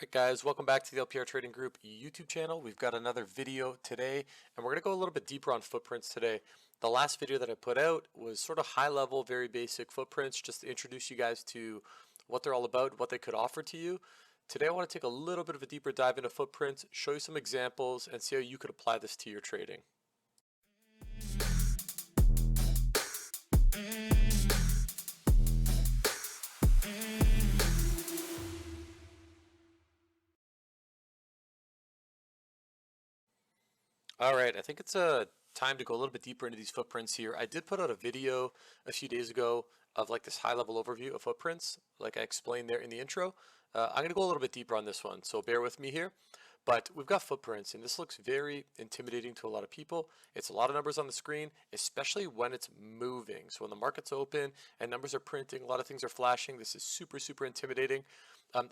Alright guys, welcome back to the LPR Trading Group YouTube channel. We've got another video today and we're going to go a little bit deeper on footprints today. The last video that I put out was sort of high level, very basic footprints just to introduce you guys to what they're all about, what they could offer to you. Today I want to take a little bit of a deeper dive into footprints, show you some examples and see how you could apply this to your trading. All right, I think it's time to go a little bit deeper into these footprints here. I did put out a video a few days ago of like this high level overview of footprints, like I explained there in the intro. I'm going to go a little bit deeper on this one, so bear with me here. But we've got footprints, and this looks very intimidating to a lot of people. It's a lot of numbers on the screen, especially when it's moving. So when the market's open and numbers are printing, a lot of things are flashing. This is super, super intimidating.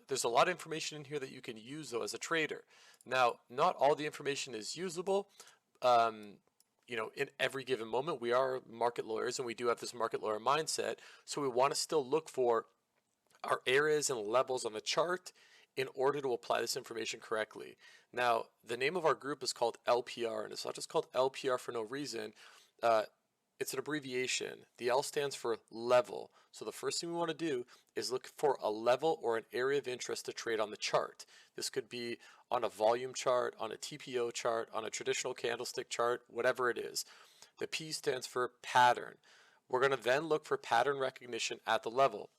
There's a lot of information in here that you can use though as a trader. Now, not all the information is usable. In every given moment. We are market lawyers and we do have this market lawyer mindset. So we want to still look for our areas and levels on the chart in order to apply this information correctly. Now, the name of our group is called LPR, and it's not just called LPR for no reason. It's an abbreviation. The L stands for level. So the first thing we want to do is look for a level or an area of interest to trade on the chart. This could be on a volume chart, on a TPO chart, on a traditional candlestick chart, whatever it is. The P stands for pattern. We're going to then look for pattern recognition at the level.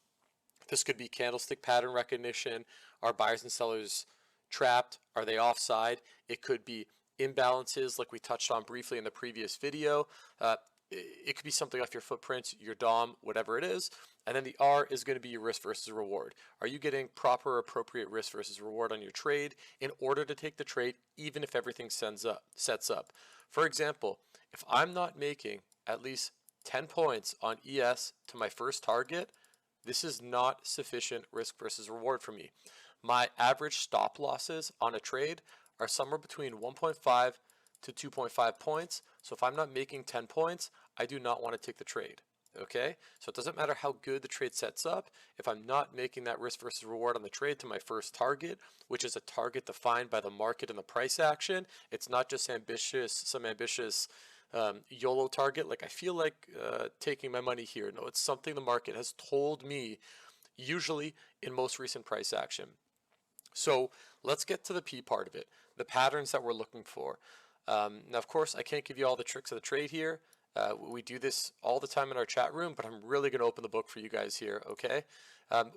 This could be candlestick pattern recognition. Are buyers and sellers trapped? Are they offside? It could be imbalances like we touched on briefly in the previous video. It could be something off your footprints, your DOM, whatever it is. And then the R is going to be your risk versus reward. Are you getting proper, appropriate risk versus reward on your trade in order to take the trade, even if everything sets up? For example, if I'm not making at least 10 points on ES to my first target, this is not sufficient risk versus reward for me. My average stop losses on a trade are somewhere between 1.5 to 2.5 points. So if I'm not making 10 points, I do not want to take the trade. Okay, so it doesn't matter how good the trade sets up. If I'm not making that risk versus reward on the trade to my first target, which is a target defined by the market and the price action, it's not just some ambitious YOLO target. Like I feel like taking my money here. No, it's something the market has told me, usually in most recent price action. So let's get to the P part of it, the patterns that we're looking for. Now, of course, I can't give you all the tricks of the trade here. We do this all the time in our chat room, but I'm really going to open the book for you guys here, okay?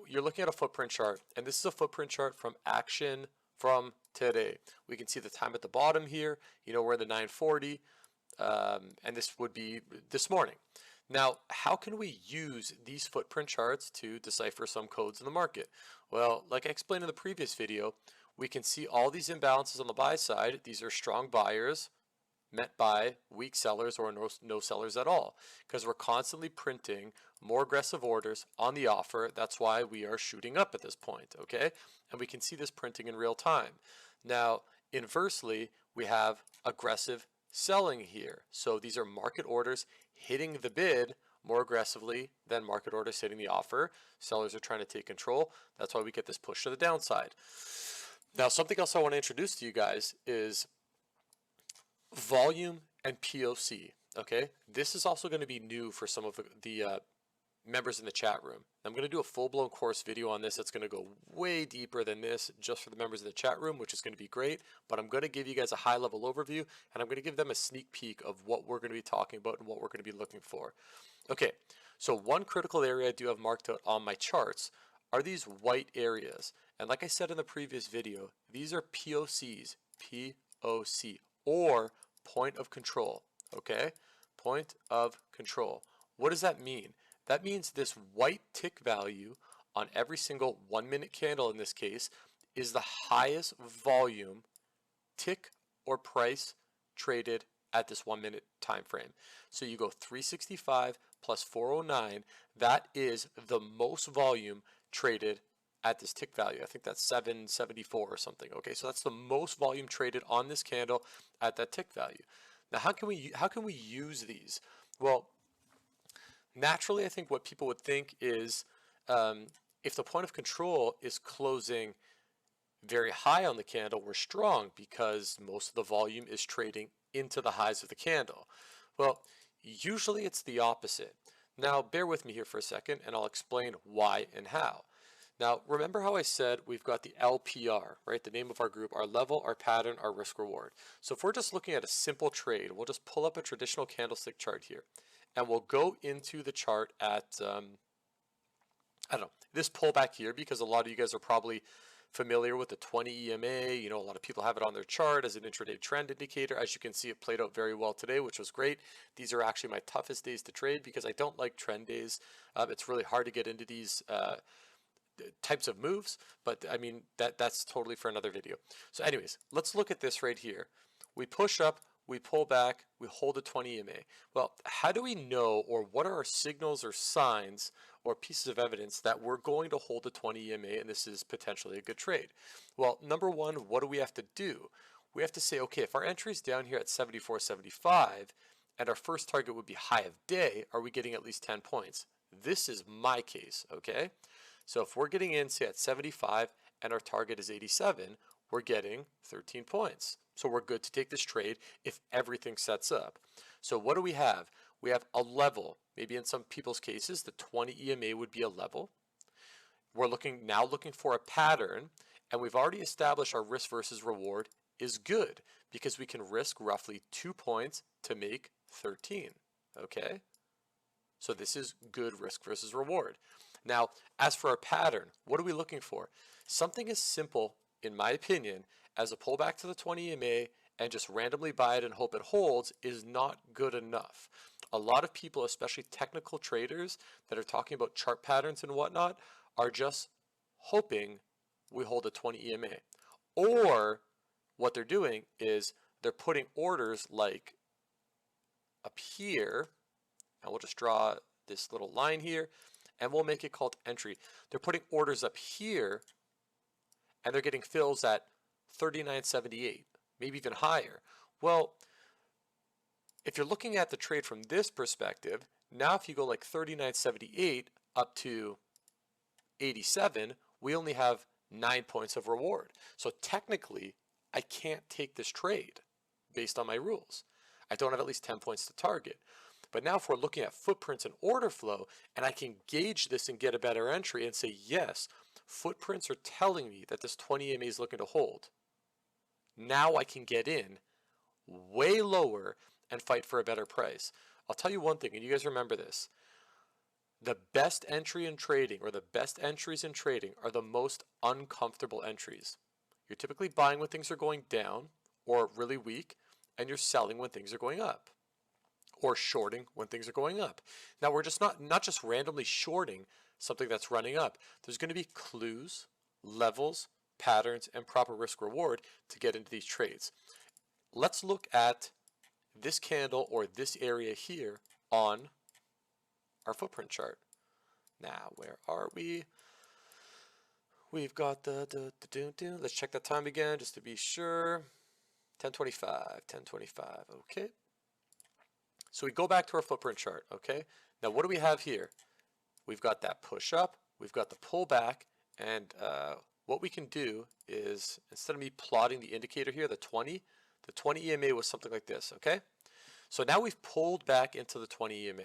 You're looking at a footprint chart, and this is a footprint chart from action from today. We can see the time at the bottom here. We're in the 940, and this would be this morning. Now, how can we use these footprint charts to decipher some codes in the market? Well, like I explained in the previous video, we can see all these imbalances on the buy side. These are strong buyers met by weak sellers or no sellers at all, because we're constantly printing more aggressive orders on the offer. That's why we are shooting up at this point, okay? And we can see this printing in real time. Now, inversely, we have aggressive selling here. So these are market orders hitting the bid more aggressively than market orders hitting the offer. Sellers are trying to take control. That's why we get this push to the downside. Now, something else I want to introduce to you guys is volume and POC, okay? This is also going to be new for some of the members in the chat room. I'm going to do a full-blown course video on this that's going to go way deeper than this just for the members of the chat room, which is going to be great, but I'm going to give you guys a high-level overview, and I'm going to give them a sneak peek of what we're going to be talking about and what we're going to be looking for. Okay, so one critical area I do have marked out on my charts are these white areas. And like I said in the previous video, these are POCs, P-O-C, or point of control, okay? Point of control. What does that mean? That means this white tick value on every single 1 minute candle in this case is the highest volume tick or price traded at this 1 minute time frame. So you go 365 plus 409, that is the most volume traded at this tick value. I think that's 774 or something. Okay, so that's the most volume traded on this candle at that tick value. Now, how can we use these? Well, naturally, I think what people would think is if the point of control is closing very high on the candle, we're strong because most of the volume is trading into the highs of the candle. Well, usually it's the opposite. Now, bear with me here for a second and I'll explain why and how. Now, remember how I said we've got the LPR, right? The name of our group, our level, our pattern, our risk reward. So if we're just looking at a simple trade, we'll just pull up a traditional candlestick chart here and we'll go into the chart at, I don't know, this pullback here, because a lot of you guys are probably familiar with the 20 EMA. You know, a lot of people have it on their chart as an intraday trend indicator. As you can see, it played out very well today, which was great. These are actually my toughest days to trade because I don't like trend days. It's really hard to get into these types of moves, but I mean, that's totally for another video. So anyways, let's look at this right here. We push up, we pull back, we hold a 20 EMA. Well, how do we know, or what are our signals or signs or pieces of evidence that we're going to hold a 20 EMA and this is potentially a good trade? Well, number one, what do we have to do? We have to say, okay, if our entry is down here at 74.75 and our first target would be high of day, are we getting at least 10 points? This is my case, okay? So if we're getting in, say at 75 and our target is 87, we're getting 13 points. So we're good to take this trade if everything sets up. So what do we have? We have a level. Maybe in some people's cases, the 20 EMA would be a level. We're now looking for a pattern, and we've already established our risk versus reward is good because we can risk roughly 2 points to make 13, okay? So this is good risk versus reward. Now, as for our pattern, what are we looking for? Something as simple, in my opinion, as a pullback to the 20 EMA and just randomly buy it and hope it holds is not good enough. A lot of people, especially technical traders that are talking about chart patterns and whatnot, are just hoping we hold a 20 EMA. Or what they're doing is they're putting orders like up here, and we'll just draw this little line here, and we'll make it called entry. They're putting orders up here, and they're getting fills at 39.78, maybe even higher. Well, if you're looking at the trade from this perspective, now if you go like 39.78 up to 87, we only have 9 points of reward. So technically, I can't take this trade based on my rules. I don't have at least 10 points to target. But now if we're looking at footprints and order flow, and I can gauge this and get a better entry and say, yes, footprints are telling me that this 20 EMA is looking to hold. Now I can get in way lower and fight for a better price. I'll tell you one thing, and you guys remember this. The best entry in trading, or the best entries in trading, are the most uncomfortable entries. You're typically buying when things are going down or really weak, and you're selling when things are going up, or shorting when things are going up. Now we're just not just randomly shorting something that's running up. There's going to be clues, levels, patterns, and proper risk reward to get into these trades. Let's look at this candle or this area here on our footprint chart. Now, where are we? We've got let's check that time again just to be sure. 10:25, 10:25, okay. So we go back to our footprint chart, okay? Now what do we have here? We've got that push up, we've got the pull back, and what we can do is, instead of me plotting the indicator here, the 20 EMA was something like this, okay? So now we've pulled back into the 20 EMA.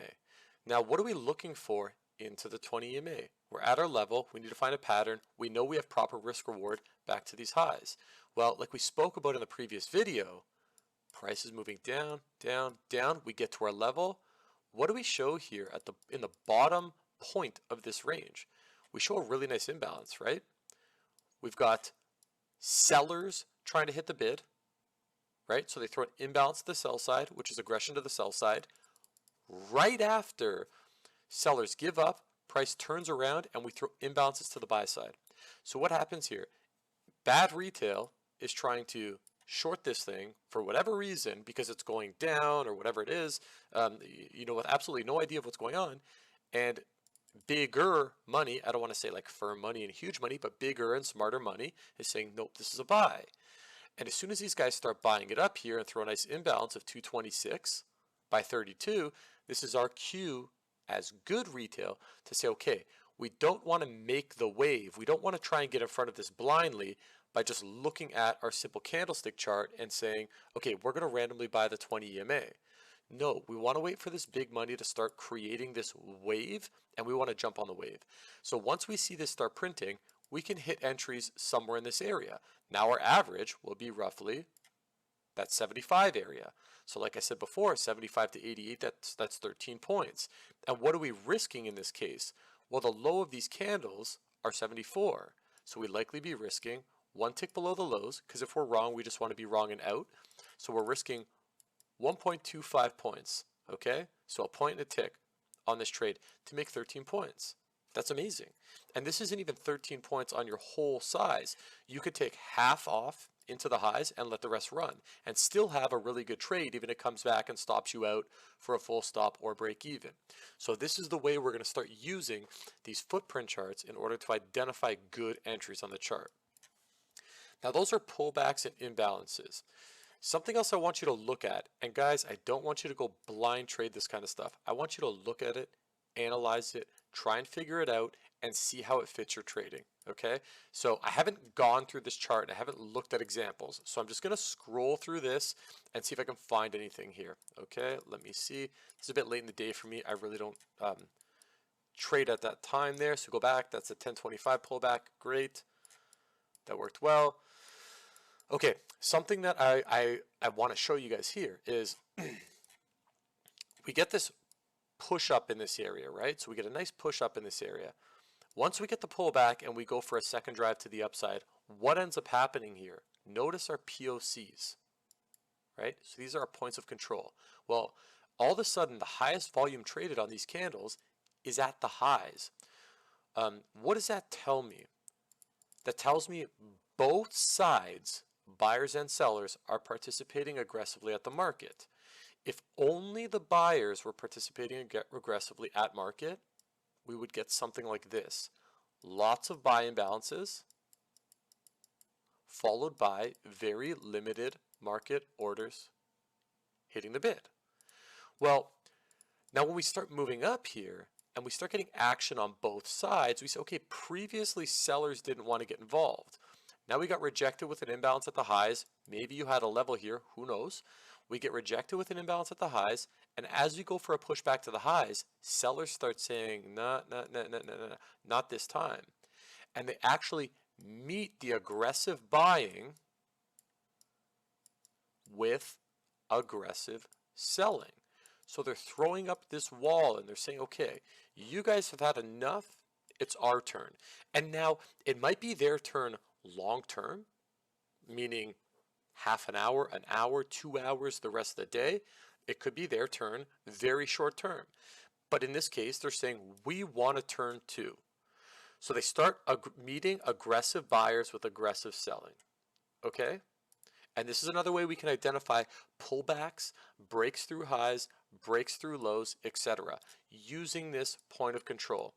Now what are we looking for into the 20 EMA? We're at our level, we need to find a pattern, we know we have proper risk reward back to these highs. Well, like we spoke about in the previous video, price is moving down, down, down. We get to our level. What do we show here at in the bottom point of this range? We show a really nice imbalance, right? We've got sellers trying to hit the bid, right? So they throw an imbalance to the sell side, which is aggression to the sell side. Right after sellers give up, price turns around, and we throw imbalances to the buy side. So what happens here? Bad retail is trying to short this thing for whatever reason, because it's going down or whatever it is, you know, with absolutely no idea of what's going on. And bigger money, I don't want to say like firm money and huge money, but bigger and smarter money is saying, nope, this is a buy. And as soon as these guys start buying it up here and throw a nice imbalance of 226 by 32, this is our cue as good retail to say, okay, we don't want to make the wave. We don't want to try and get in front of this blindly by just looking at our simple candlestick chart and saying, okay, we're going to randomly buy the 20 EMA. No, we want to wait for this big money to start creating this wave, and we want to jump on the wave. So once we see this start printing, we can hit entries somewhere in this area. Now our average will be roughly that 75 area. So like I said before, 75 to 88, that's 13 points. And what are we risking in this case? Well, the low of these candles are 74. So we'd likely be risking one tick below the lows, because if we're wrong, we just want to be wrong and out. So we're risking 1.25 points, okay? So a point and a tick on this trade to make 13 points. That's amazing. And this isn't even 13 points on your whole size. You could take half off into the highs and let the rest run and still have a really good trade even if it comes back and stops you out for a full stop or break even. So this is the way we're going to start using these footprint charts in order to identify good entries on the chart. Now those are pullbacks and imbalances. Something else I want you to look at, and guys, I don't want you to go blind trade this kind of stuff. I want you to look at it, analyze it, try and figure it out, and see how it fits your trading, okay? So I haven't gone through this chart, and I haven't looked at examples. So I'm just gonna scroll through this and see if I can find anything here, okay? Let me see. It's a bit late in the day for me. I really don't trade at that time there. So go back, that's a 1025 pullback, great. That worked well. Okay, something that I want to show you guys here is we get this push up in this area, right? So we get a nice push up in this area. Once we get the pullback and we go for a second drive to the upside, what ends up happening here? Notice our POCs, right? So these are our points of control. Well, all of a sudden, the highest volume traded on these candles is at the highs. What does that tell me? That tells me both sides, buyers and sellers, are participating aggressively at the market. If only the buyers were participating aggressively at market, we would get something like this. Lots of buy imbalances, followed by very limited market orders hitting the bid. Well, now when we start moving up here, and we start getting action on both sides, we say, okay, previously sellers didn't want to get involved. Now we got rejected with an imbalance at the highs. Maybe you had a level here, who knows? We get rejected with an imbalance at the highs, and as we go for a pushback to the highs, sellers start saying, nah, not this time. And they actually meet the aggressive buying with aggressive selling. So they're throwing up this wall and they're saying, okay, you guys have had enough, it's our turn. And now it might be their turn long term, meaning half an hour, 2 hours, the rest of the day. It could be their turn very short term. But in this case, they're saying, we want a turn too. So they start meeting aggressive buyers with aggressive selling, okay? And this is another way we can identify pullbacks, breaks through highs, breaks through lows, etc., using this point of control.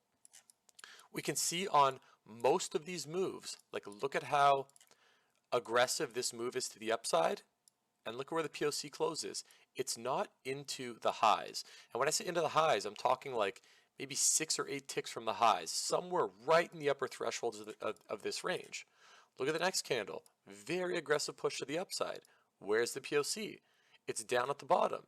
We can see on most of these moves, like look at how aggressive this move is to the upside, and look at where the POC closes. It's not into the highs. And when I say into the highs, I'm talking like maybe 6 or 8 ticks from the highs, somewhere right in the upper thresholds of this range. Look at the next candle. Very aggressive push to the upside. Where's the POC? It's down at the bottom.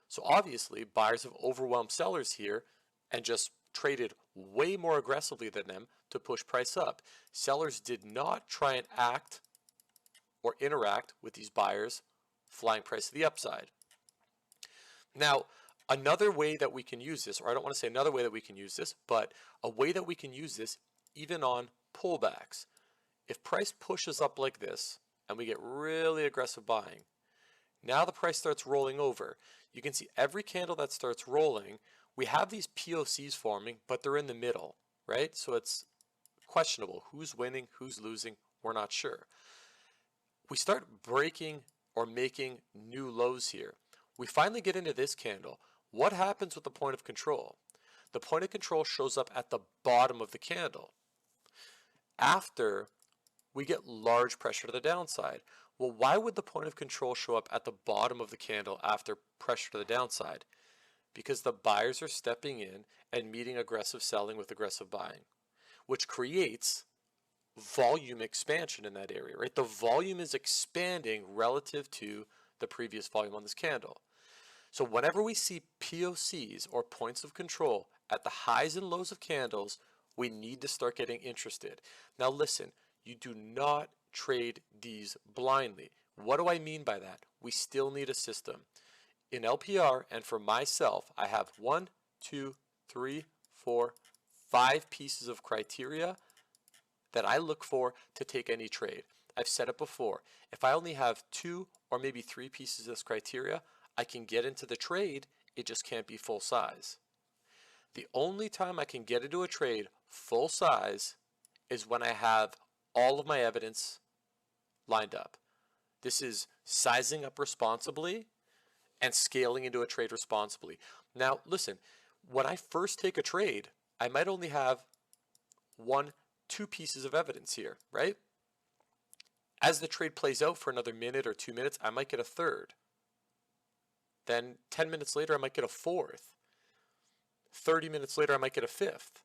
So obviously, buyers have overwhelmed sellers here and just traded way more aggressively than them to push price up. Sellers did not try and act or interact with these buyers flying price to the upside. Now, another way that we can use this, or I don't want to say another way that we can use this, but a way that we can use this even on pullbacks. If price pushes up like this and we get really aggressive buying, now the price starts rolling over. You can see every candle that starts rolling, we have these POCs forming, but they're in the middle, right? So it's questionable. Who's winning, who's losing, we're not sure. We start breaking or making new lows here. We finally get into this candle. What happens with the point of control? The point of control shows up at the bottom of the candle. After we get large pressure to the downside. Well, why would the point of control show up at the bottom of the candle after pressure to the downside? Because the buyers are stepping in and meeting aggressive selling with aggressive buying. which creates volume expansion in that area, right? The volume is expanding relative to the previous volume on this candle. So whenever we see POCs or points of control at the highs and lows of candles, we need to start getting interested. Now listen, you do not trade these blindly. What do I mean by that? We still need a system. In LPR and for myself, I have 1, 2, 3, 4, 5 pieces of criteria that I look for to take any trade. I've said it before. If I only have 2 or maybe 3 pieces of this criteria, I can get into the trade, it just can't be full size. The only time I can get into a trade full size is when I have all of my evidence lined up. This is sizing up responsibly and scaling into a trade responsibly. Now, listen, when I first take a trade, I might only have 1, 2 pieces of evidence here, right? As the trade plays out for another minute or 2 minutes, I might get a third. Then 10 minutes later, I might get a fourth. 30 minutes later, I might get a fifth.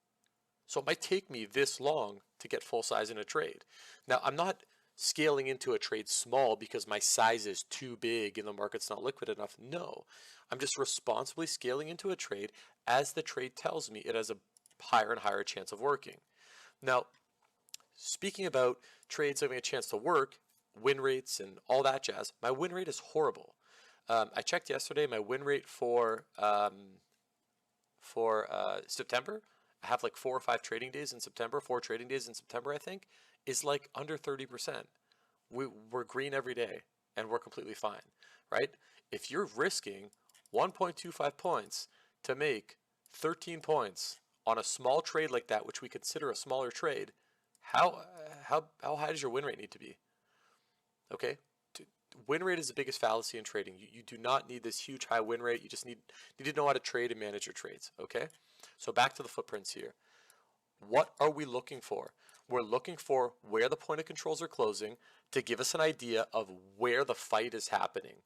So it might take me this long to get full size in a trade. Now, I'm not scaling into a trade small because my size is too big and the market's not liquid enough. No, I'm just responsibly scaling into a trade as the trade tells me it has a higher and higher chance of working. Now, speaking about trades having a chance to work, win rates and all that jazz, my win rate is horrible. I checked yesterday, my win rate for September, I have like 4 or 5 trading days in September, 4 trading days in September, I think, is like under 30%. We're green every day and we're completely fine, right? If you're risking 1.25 points to make 13 points on a small trade like that, which we consider a smaller trade, how high does your win rate need to be? Okay, win rate is the biggest fallacy in trading. You do not need this huge high win rate. You just need to know how to trade and manage your trades. Okay, so back to the footprints here. What are we looking for? We're looking for where the point of controls are closing to give us an idea of where the fight is happening.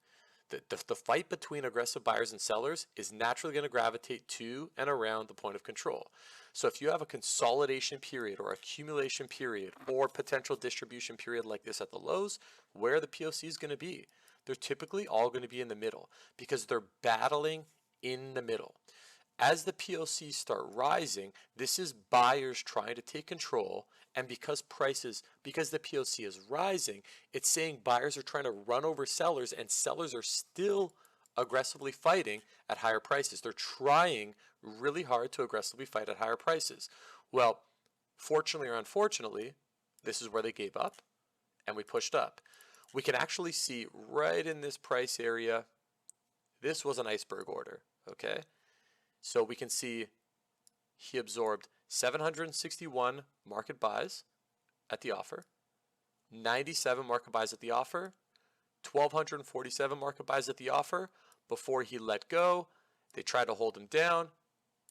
The fight between aggressive buyers and sellers is naturally going to gravitate to and around the point of control. So if you have a consolidation period or accumulation period or potential distribution period like this at the lows, where are the POC is going to be? They're typically all going to be in the middle because they're battling in the middle. As the POCs start rising, this is buyers trying to take control, and because the POC is rising, it's saying buyers are trying to run over sellers, and sellers are still aggressively fighting at higher prices. They're trying really hard to aggressively fight at higher prices. Well, fortunately or unfortunately, this is where they gave up, and we pushed up. We can actually see right in this price area, this was an iceberg order, okay? So we can see he absorbed 761 market buys at the offer, 97 market buys at the offer, 1,247 market buys at the offer before he let go. They tried to hold him down,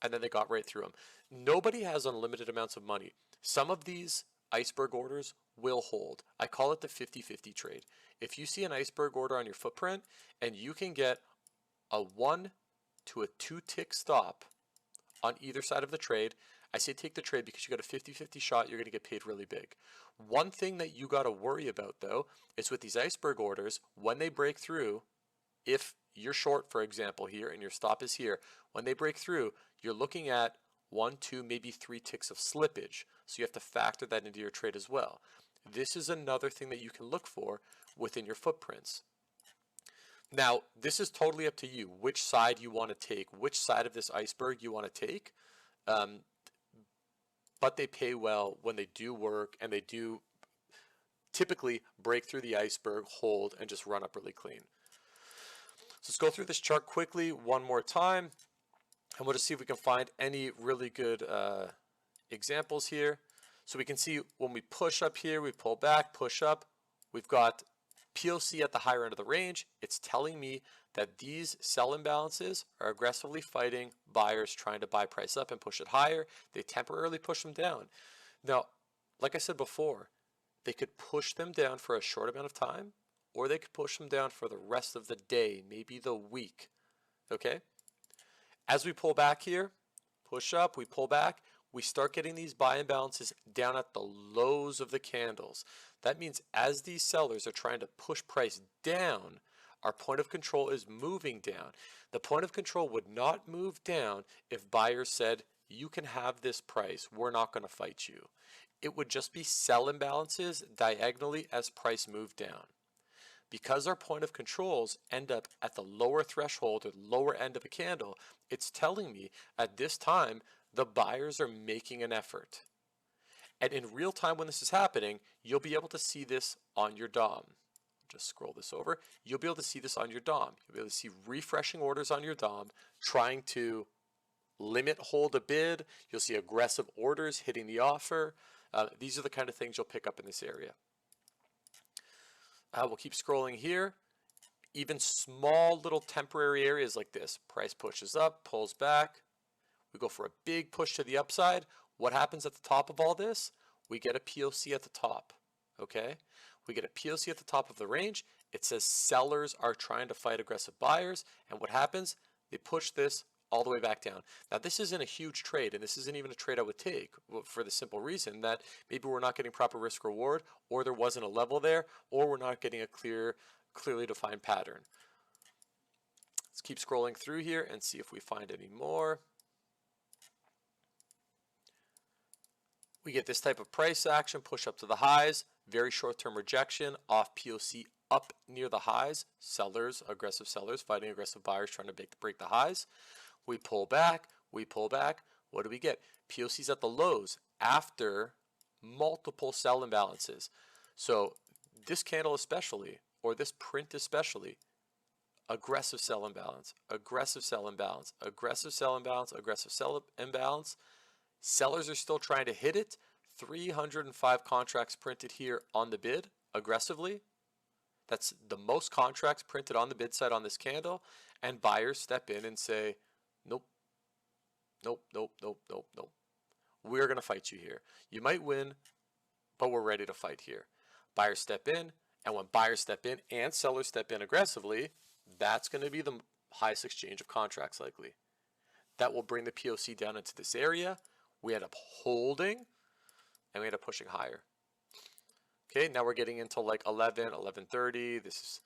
and then they got right through him. Nobody has unlimited amounts of money. Some of these iceberg orders will hold. I call it the 50-50 trade. If you see an iceberg order on your footprint and you can get a 1 to a 2 tick stop on either side of the trade, I say take the trade because you got a 50-50 shot, you're going to get paid really big. One thing that you got to worry about though is with these iceberg orders, when they break through, if you're short, for example, here and your stop is here, when they break through, you're looking at 1, 2, maybe 3 ticks of slippage. So you have to factor that into your trade as well. This is another thing that you can look for within your footprints. Now, this is totally up to you, which side you want to take, which side of this iceberg you want to take. But they pay well when they do work, and they do typically break through the iceberg, hold, and just run up really clean. So let's go through this chart quickly one more time, and we'll just see if we can find any really good examples here. So we can see when we push up here, we pull back, push up, we've got POC at the higher end of the range. It's telling me that these sell imbalances are aggressively fighting buyers trying to buy price up and push it higher. They temporarily push them down. Now, like I said before, they could push them down for a short amount of time, or they could push them down for the rest of the day, maybe the week, okay? As we pull back here, push up, we pull back, we start getting these buy imbalances down at the lows of the candles. That means as these sellers are trying to push price down, our point of control is moving down. The point of control would not move down if buyers said, you can have this price, we're not going to fight you. It would just be sell imbalances diagonally as price moved down. Because our point of controls end up at the lower threshold or lower end of a candle, it's telling me at this time the buyers are making an effort. And in real time when this is happening, you'll be able to see this on your DOM. Just scroll this over. You'll be able to see this on your DOM. You'll be able to see refreshing orders on your DOM trying to limit hold a bid. You'll see aggressive orders hitting the offer. These are the kind of things you'll pick up in this area. We'll keep scrolling here. Even small little temporary areas like this. Price pushes up, pulls back. We go for a big push to the upside. What happens at the top of all this? We get a POC at the top. Okay? We get a POC at the top of the range. It says sellers are trying to fight aggressive buyers. And what happens? They push this all the way back down. Now this isn't a huge trade, and this isn't even a trade I would take for the simple reason that maybe we're not getting proper risk reward, or there wasn't a level there, or we're not getting a clearly defined pattern. Let's keep scrolling through here and see if we find any more. We get this type of price action, push up to the highs, very short-term rejection, off POC up near the highs, sellers, aggressive sellers fighting aggressive buyers trying to break the highs. We pull back, what do we get? POCs at the lows after multiple sell imbalances. So this candle especially, or this print especially, aggressive sell imbalance, aggressive sell imbalance, aggressive sell imbalance, aggressive sell imbalance. Sellers are still trying to hit it. 305 contracts printed here on the bid aggressively. That's the most contracts printed on the bid side on this candle. And buyers step in and say, nope, nope, nope, nope, nope, nope. We're going to fight you here. You might win, but we're ready to fight here. Buyers step in, and when buyers step in and sellers step in aggressively, that's going to be the highest exchange of contracts likely. That will bring the POC down into this area. We end up holding, and we end up pushing higher. Okay, now we're getting into like 11, 11:30. This is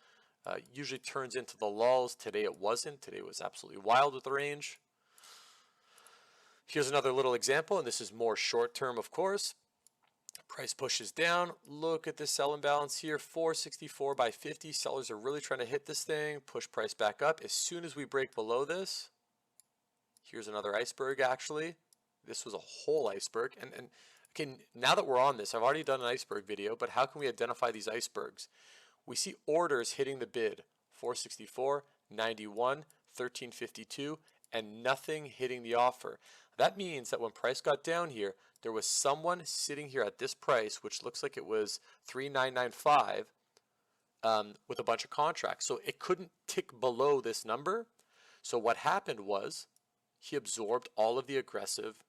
usually turns into the lulls. Today it wasn't. Today was absolutely wild with the range. Here's another little example, and this is more short term, of course. Price pushes down. Look at this sell imbalance here, 464 by 50. Sellers are really trying to hit this thing, push price back up. As soon as we break below this, here's another iceberg actually. This was a whole iceberg. And okay, now that we're on this, I've already done an iceberg video, but how can we identify these icebergs? We see orders hitting the bid, 464, 91, 1352, and nothing hitting the offer. That means that when price got down here, there was someone sitting here at this price, which looks like it was 3995, with a bunch of contracts. So it couldn't tick below this number. So what happened was he absorbed all of the aggressive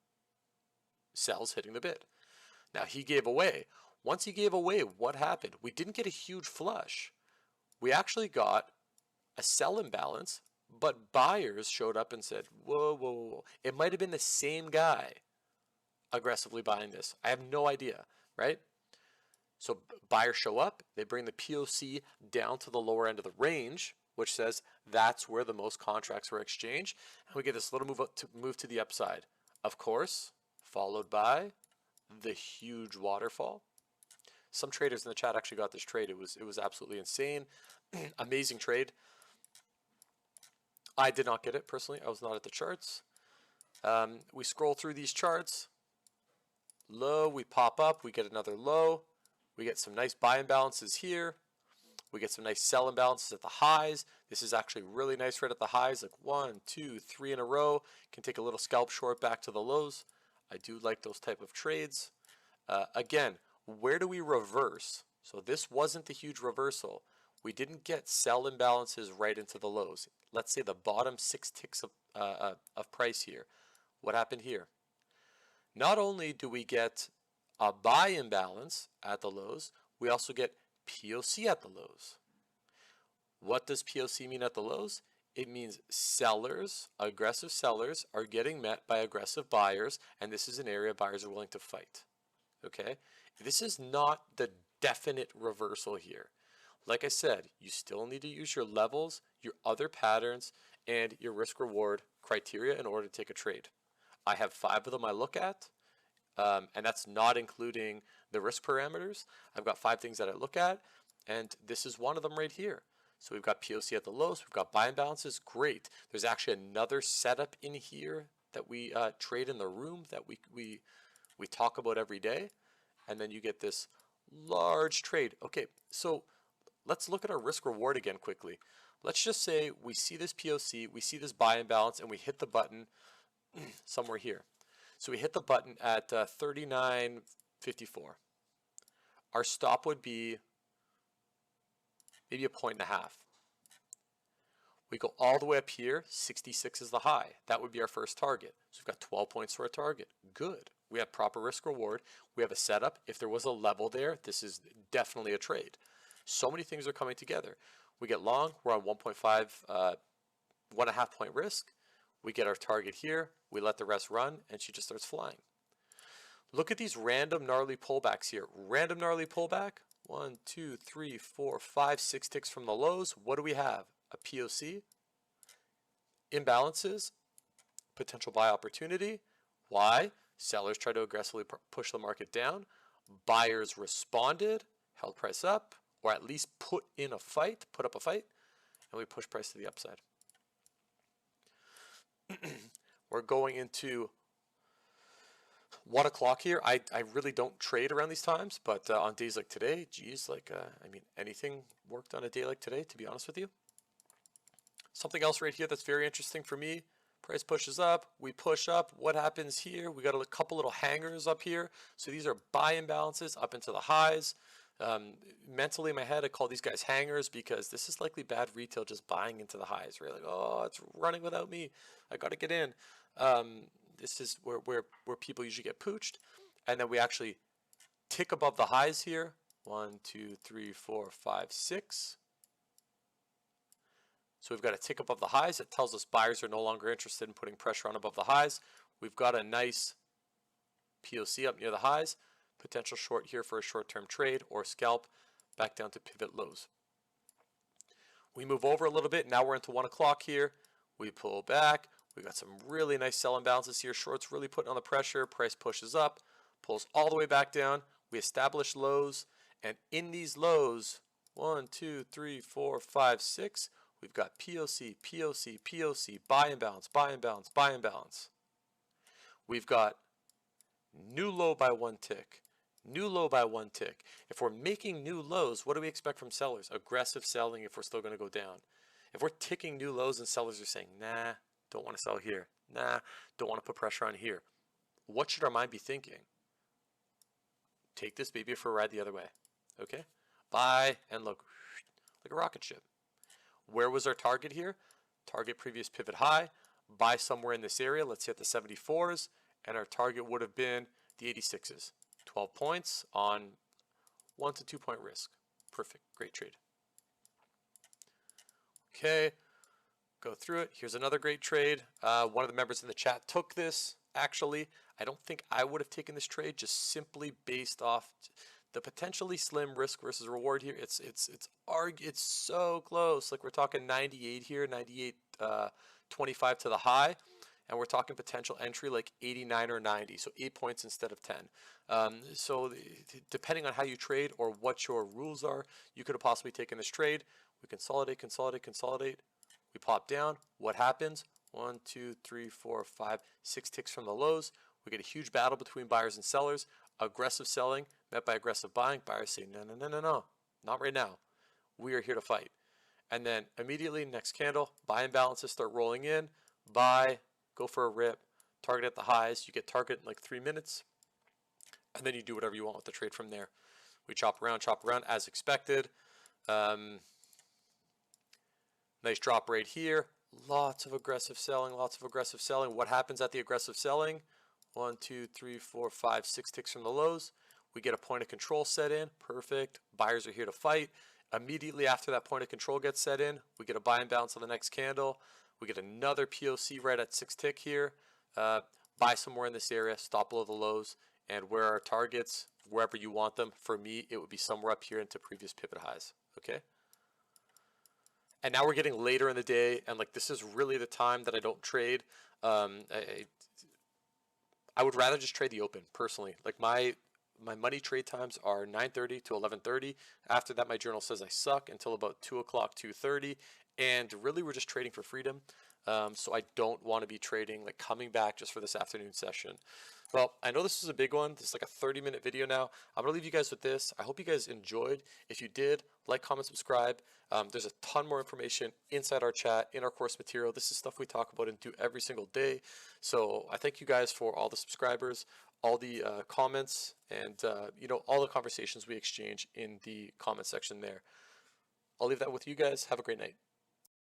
sells hitting the bid. Now he gave away. Once he gave away, what happened? We didn't get a huge flush. We actually got a sell imbalance, but buyers showed up and said, whoa, whoa, whoa. It might have been the same guy aggressively buying this. I have no idea, right? So buyers show up, they bring the POC down to the lower end of the range, which says that's where the most contracts were exchanged. And we get this little move to the upside. Of course, followed by the huge waterfall. Some traders in the chat actually got this trade. It was absolutely insane. Amazing trade. I did not get it personally. I was not at the charts. We scroll through these charts. Low, we pop up, we get another low. We get some nice buy imbalances here. We get some nice sell imbalances at the highs. This is actually really nice right at the highs, like 1, 2, 3 in a row. Can take a little scalp short back to the lows. I do like those type of trades. Again, where do we reverse? So this wasn't the huge reversal. We didn't get sell imbalances right into the lows. Let's say the bottom 6 ticks of price here. What happened here? Not only do we get a buy imbalance at the lows, we also get POC at the lows. What does POC mean at the lows? It means sellers, aggressive sellers, are getting met by aggressive buyers, and this is an area buyers are willing to fight. Okay? This is not the definite reversal here. Like I said, you still need to use your levels, your other patterns, and your risk reward criteria in order to take a trade. I have 5 of them I look at, and that's not including the risk parameters. I've got 5 things that I look at, and this is one of them right here. So we've got POC at the lows, we've got buy imbalances, great. There's actually another setup in here that we trade in the room that we talk about every day, and then you get this large trade. Okay, so let's look at our risk reward again quickly. Let's just say we see this POC, we see this buy imbalance, and we hit the button somewhere here. So we hit the button at 39.54. Our stop would be maybe a 1.5 points. We go all the way up here, 66 is the high. That would be our first target. So we've got 12 points for our target. Good. We have proper risk reward. We have a setup. If there was a level there, this is definitely a trade. So many things are coming together. We get long, we're on 1.5, 1.5 point risk. We get our target here, we let the rest run, and she just starts flying. Look at these random gnarly pullbacks here. Random gnarly pullback, 1, 2, 3, 4, 5, 6 ticks from the lows. What do we have? A POC, imbalances, potential buy opportunity. Why? Sellers try to aggressively push the market down. Buyers responded, held price up, or at least put up a fight, and we push price to the upside. We're going into 1 o'clock here. I really don't trade around these times, but on days like today, geez, I mean, anything worked on a day like today, to be honest with you. Something else right here that's very interesting for me. Price pushes up, we push up. What happens here? We got a couple little hangers up here. So these are buy imbalances up into the highs. Mentally in my head, I call these guys hangers because this is likely bad retail just buying into the highs. We're like, oh, it's running without me. I got to get in. This is where people usually get pooched. And then we actually tick above the highs here. 1, 2, 3, 4, 5, 6. So we've got a tick above the highs. That tells us buyers are no longer interested in putting pressure on above the highs. We've got a nice POC up near the highs. Potential short here for a short-term trade or scalp back down to pivot lows. We move over a little bit. Now we're into 1 o'clock here. We pull back. We got some really nice sell imbalances here. Shorts really putting on the pressure. Price pushes up, pulls all the way back down. We establish lows, and in these lows, 1, 2, 3, 4, 5, 6, we've got POC, POC, POC, buy imbalance, buy imbalance, buy imbalance. We've got new low by 1 tick. New low by 1 tick. If we're making new lows, what do we expect from sellers? Aggressive selling if we're still going to go down. If we're ticking new lows and sellers are saying, nah, don't want to sell here. Nah, don't want to put pressure on here. What should our mind be thinking? Take this baby for a ride the other way. Okay? Buy and look like a rocket ship. Where was our target here? Target previous pivot high. Buy somewhere in this area. Let's say at the 74s. And our target would have been the 86s. 12 points on 1 to 2 point risk. Perfect. Great trade. Okay. Go through it. Here's another great trade. One of the members in the chat took this. Actually, I don't think I would have taken this trade just simply based off the potentially slim risk versus reward here. It's so close. Like we're talking 98 here, 98 25 to the high. And we're talking potential entry like 89 or 90, so 8 points instead of 10. So depending on how you trade or what your rules are, you could have possibly taken this trade. We consolidate, consolidate, consolidate. We pop down. What happens? 1, 2, 3, 4, 5, 6 ticks from the lows. We get a huge battle between buyers and sellers. Aggressive selling met by aggressive buying. Buyers say, no, no, no, no, no, not right now. We are here to fight. And then immediately next candle, buy imbalances start rolling in. Buy. Go for a rip, target at the highs. You get target in like 3 minutes, and then you do whatever you want with the trade from there. We chop around as expected. Nice drop right here. Lots of aggressive selling, lots of aggressive selling. What happens at the aggressive selling? 1, 2, 3, 4, 5, 6 ticks from the lows. We get a point of control set in. Perfect. Buyers are here to fight. Immediately after that point of control gets set in, we get a buy and bounce on the next candle. We get another POC right at 6 tick here. Buy somewhere in this area, stop below the lows, and where our targets, wherever you want them. For me, it would be somewhere up here into previous pivot highs. Okay. And now we're getting later in the day, and like this is really the time that I don't trade. I would rather just trade the open personally. Like my money trade times are 9:30 to 11:30. After that, my journal says I suck until about 2 o'clock, 2:30, and really we're just trading for freedom. So I don't want to be trading like coming back just for this afternoon session. Well, I know this is a big one. This is like a 30-minute video now. I'm going to leave you guys with this. I hope you guys enjoyed. If you did, like, comment, subscribe. There's a ton more information inside our chat, in our course material. This is stuff we talk about and do every single day. So I thank you guys for all the subscribers, all the comments, and all the conversations we exchange in the comment section there. I'll leave that with you guys. Have a great night.